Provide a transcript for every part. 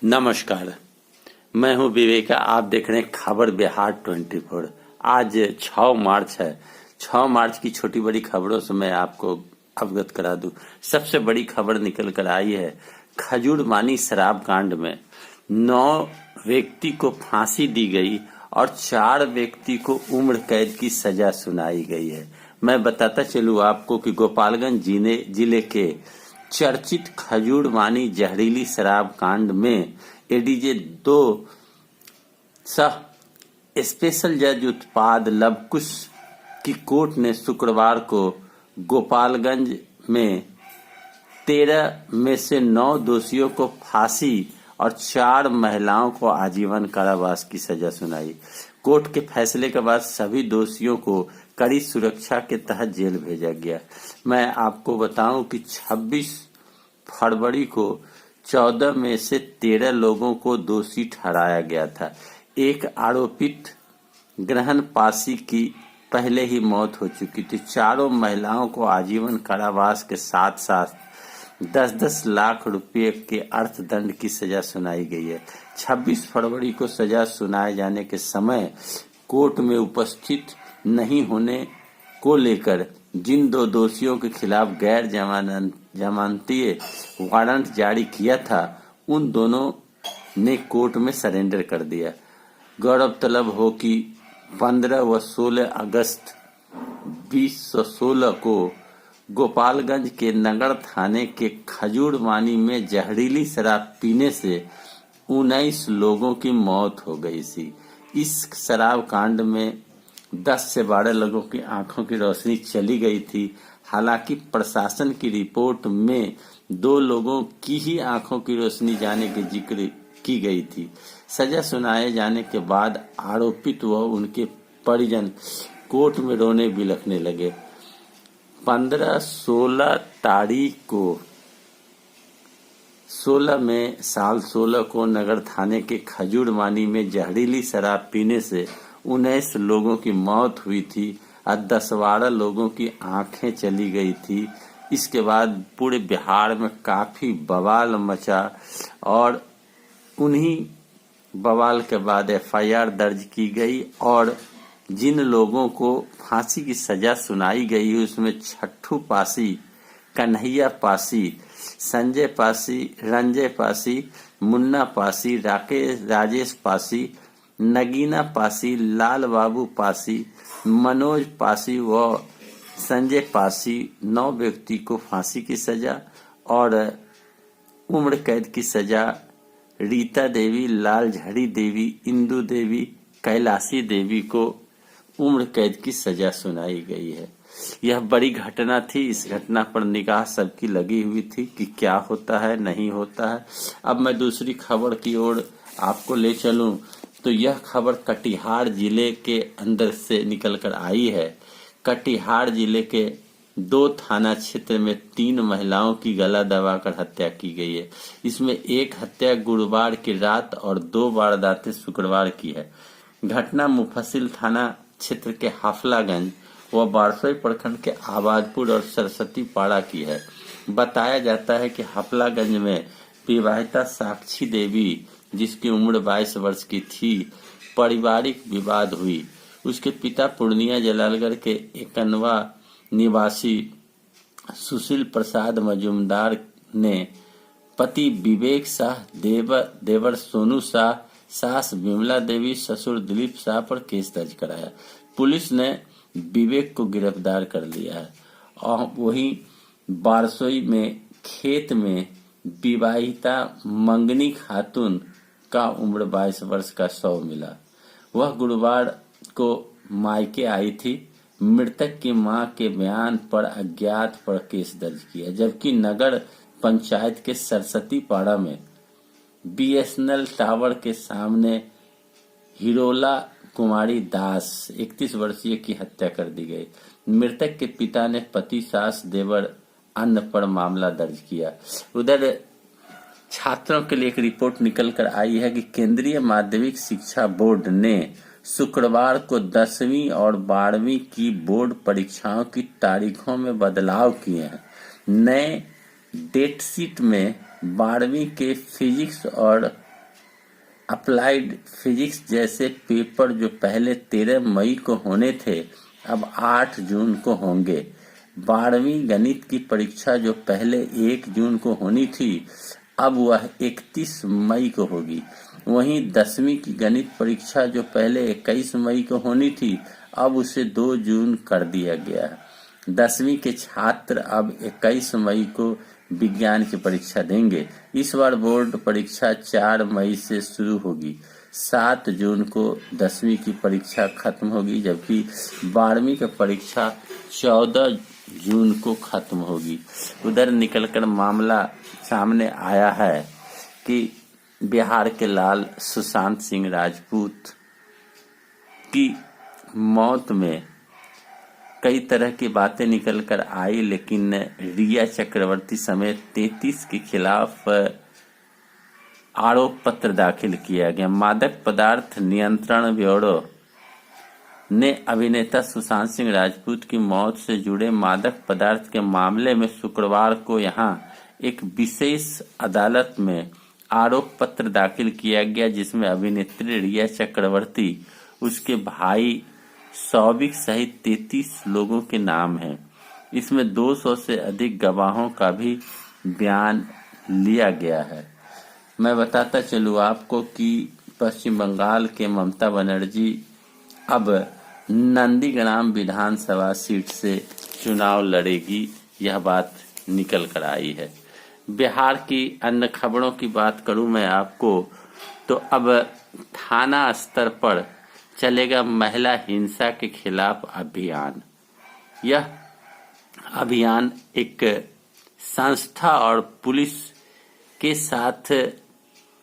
नमस्कार, मैं हूं विवेका। आप देख रहे हैं खबर बिहार 24। आज 6 मार्च है। 6 मार्च की छोटी बड़ी खबरों से मैं आपको अवगत करा दूं। सबसे बड़ी खबर निकल कर आई है खजूरमानी शराब कांड में 9 व्यक्ति को फांसी दी गई और 4 व्यक्ति को उम्र कैद की सजा सुनाई गई है। मैं बताता चलूं आपको कि गोपालगंज जिले के चर्चित खजूरमानी जहरीली शराब कांड में एडीजे 2 सह स्पेशल जज उत्पाद लवकुश की कोर्ट ने शुक्रवार को गोपालगंज में 13 में से 9 दोषियों को फांसी और 4 महिलाओं को आजीवन कारावास की सजा सुनाई। कोर्ट के फैसले के बाद सभी दोषियों को कड़ी सुरक्षा के तहत जेल भेजा गया। मैं आपको बताऊं कि 26 फरवरी को 14 में से 13 लोगों को दोषी ठहराया गया था। एक आरोपित ग्रहण पासी की पहले ही मौत हो चुकी थी। चारों महिलाओं को आजीवन कारावास के साथ साथ 10-10 लाख रुपए के अर्थदंड की सजा सुनाई गई है। 26 फरवरी को सजा सुनाए जाने के समय कोर्ट में उपस्थित नहीं होने को लेकर जिन 2 दोषियों के खिलाफ गैर जमानतीय वारंट जारी किया था, उन दोनों ने कोर्ट में सरेंडर कर दिया। गौरतलब हो कि 15 व 16 अगस्त 2016 को गोपालगंज के नगर थाने के खजूरमानी में जहरीली शराब पीने से 19 लोगों की मौत हो गई थी। इस शराब कांड में 10 से 12 लोगों की आंखों की रोशनी चली गई थी। हालांकि प्रशासन की रिपोर्ट में 2 लोगों की ही आंखों की रोशनी जाने की जिक्र की गई थी। सजा सुनाए जाने के बाद आरोपित व उनके परिजन कोर्ट में रोने बिलखने लगे। 15-16 तारीख को 16 को नगर थाने के खजूरमानी में जहरीली शराब पीने से 19 लोगों की मौत हुई थी और 10-12 लोगों की आंखें चली गई थी। इसके बाद पूरे बिहार में काफी बवाल मचा और उन्हीं बवाल के बाद एफआईआर दर्ज की गई और जिन लोगों को फांसी की सजा सुनाई गई उसमें छट्टू पासी, कन्हैया पासी, संजय पासी, रंजय पासी, मुन्ना पासी, राजेश पासी, नगीना पासी, लाल बाबू पासी, मनोज पासी व संजय पासी 9 व्यक्ति को फांसी की सजा और उम्र कैद की सजा, रीता देवी, लाल झड़ी देवी, इंदू देवी, कैलाशी देवी को उम्र कैद की सजा सुनाई गई है। यह बड़ी घटना थी। इस घटना पर निगाह सबकी लगी हुई थी कि क्या होता है नहीं होता है। अब मैं दूसरी खबर की ओर आपको ले चलूं तो यह खबर कटिहार जिले के अंदर से निकलकर आई है। कटिहार जिले के 2 थाना क्षेत्र में 3 महिलाओं की गला दबाकर हत्या की गई है। इसमें एक हत्या गुरुवार की रात और 2 वारदातें शुक्रवार की है। घटना मुफस्सिल थाना क्षेत्र के हाफलागंज व बारसोई प्रखंड के आबादपुर और सरस्वती पाड़ा की है। बताया जाता है कि हाफलागंज में विवाहिता साक्षी देवी, जिसकी उम्र 22 वर्ष की थी, पारिवारिक विवाद हुई। उसके पिता पूर्णिया जलालगढ़ के एकनवा निवासी सुशील प्रसाद मजूमदार ने पति विवेक शाह, देवर सोनू शाह, सास विमला देवी, ससुर दिलीप शाह पर केस दर्ज कराया। पुलिस ने विवेक को गिरफ्तार कर लिया है और वहीं बारसोई में खेत में विवाहिता मंगनी खातून का उम्र 22 वर्ष का शव मिला। वह गुरुवार को मायके आई थी। मृतक की मां के बयान पर अज्ञात पर केस दर्ज किया, जबकि नगर पंचायत के सरस्वती पाड़ा में बीएसएनएल टावर के सामने हिरोला कुमारी दास 31 वर्षीय की हत्या कर दी गई। मृतक के पिता ने पति, सास, देवर अन्य पर मामला दर्ज किया। उधर छात्रों के लिए एक रिपोर्ट निकल कर आई है कि केंद्रीय माध्यमिक शिक्षा बोर्ड ने शुक्रवार को 10वीं और 12वीं की बोर्ड परीक्षाओं की तारीखों में बदलाव किए हैं। नए डेट शीट में 12वीं के फिजिक्स और अप्लाइड फिजिक्स जैसे पेपर जो पहले 13 मई को होने थे अब 8 जून को होंगे। 12वीं गणित की परीक्षा जो पहले 1 जून को होनी थी अब वह 31 मई को होगी। वहीं 10वीं की गणित परीक्षा जो पहले 21 मई को होनी थी अब उसे 2 जून कर दिया गया है। 10वीं के छात्र अब 21 मई को विज्ञान की परीक्षा देंगे। इस बार बोर्ड परीक्षा 4 मई से शुरू होगी। 7 जून को 10वीं की परीक्षा खत्म होगी, जबकि 12वीं की परीक्षा 14 जून को खत्म होगी। उधर निकलकर मामला सामने आया है कि बिहार के लाल सुशांत सिंह राजपूत की मौत में कई तरह की बातें निकल कर आई, लेकिन रिया चक्रवर्ती समेत 33 के खिलाफ आरोप पत्र दाखिल किया गया। मादक पदार्थ नियंत्रण ब्यूरो ने अभिनेता सुशांत सिंह राजपूत की मौत से जुड़े मादक पदार्थ के मामले में शुक्रवार को यहां एक विशेष अदालत में आरोप पत्र दाखिल किया गया, जिसमें अभिनेत्री रिया चक्रवर्ती, उसके भाई सौबिक सहित 33 लोगों के नाम हैं। इसमें 200 से अधिक गवाहों का भी बयान लिया गया है। मैं बताता चलूँ आपको कि पश्चिम बंगाल के ममता बनर्जी अब नंदीग्राम विधानसभा सीट से चुनाव लड़ेगी, यह बात निकल कर आई है। बिहार की अन्य खबरों की बात करूं मैं आपको तो अब थाना स्तर पर चलेगा महिला हिंसा के खिलाफ अभियान। यह अभियान एक संस्था और पुलिस के साथ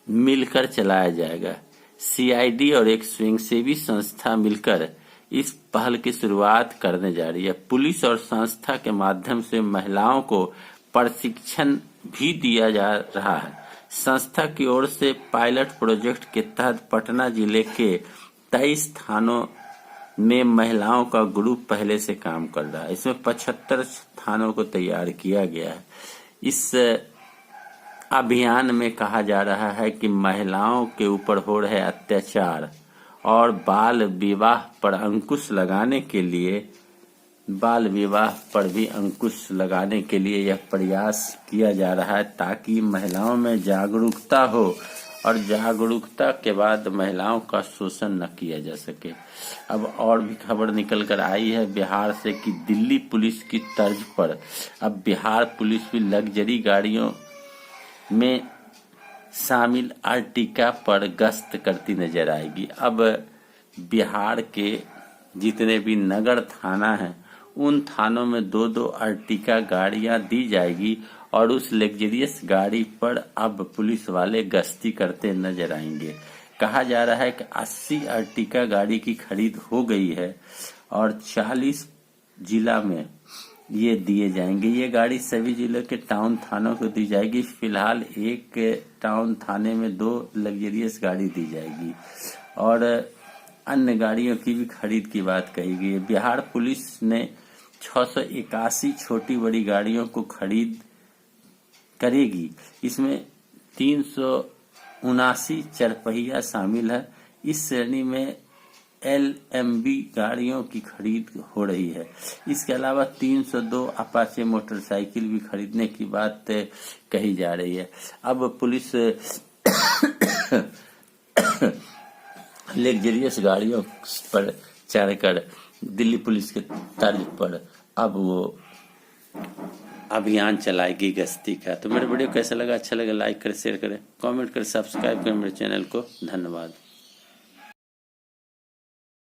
मिलकर चलाया जाएगा। सीआईडी और एक स्वयंसेवी संस्था मिलकर इस पहल की शुरुआत करने जा रही है। पुलिस और संस्था के माध्यम से महिलाओं को प्रशिक्षण भी दिया जा रहा है। संस्था की ओर से पायलट प्रोजेक्ट के तहत पटना जिले के 23 थानों में महिलाओं का ग्रुप पहले से काम कर रहा है। इसमें 75 थानों को तैयार किया गया है। इस अभियान में कहा जा रहा है कि महिलाओं के ऊपर हो रहे अत्याचार और बाल विवाह पर अंकुश लगाने के लिए यह प्रयास किया जा रहा है, ताकि महिलाओं में जागरूकता हो और जागरूकता के बाद महिलाओं का शोषण न किया जा सके। अब और भी खबर निकल कर आई है बिहार से कि दिल्ली पुलिस की तर्ज पर अब बिहार पुलिस भी लग्जरी गाड़ियों में शामिल अर्टिका पर गश्त करती नजर आएगी। अब बिहार के जितने भी नगर थाना हैं उन थानों में 2-2 अर्टिका गाड़ियां दी जाएगी और उस लग्जरियस गाड़ी पर अब पुलिस वाले गश्ती करते नजर आएंगे। कहा जा रहा है कि 80 अर्टिका गाड़ी की खरीद हो गई है और 40 जिला में ये दिए जाएंगे। ये गाड़ी सभी जिलों के टाउन थानों को दी जाएगी। फिलहाल एक टाउन थाने में 2 लग्जरियस गाड़ी दी जाएगी और अन्य गाड़ियों की भी खरीद की बात कही गई है। बिहार पुलिस ने 681 छोटी बड़ी गाड़ियों को खरीद करेगी। इसमें 379 चरपहिया शामिल है। इस श्रेणी में LMB गाड़ियों की खरीद हो रही है। इसके अलावा 302 अपाचे मोटरसाइकिल भी खरीदने की बात कही जा रही है। अब पुलिस लग्जरियस गाड़ियों पर चढ़कर दिल्ली पुलिस के तर्ज पर अब वो अभियान चलाएगी गश्ती का। तो मेरे वीडियो कैसा लगा? अच्छा लगा लाइक करें, शेयर करें, कमेंट करें, सब्सक्राइब करें मेरे चैनल को। धन्यवाद।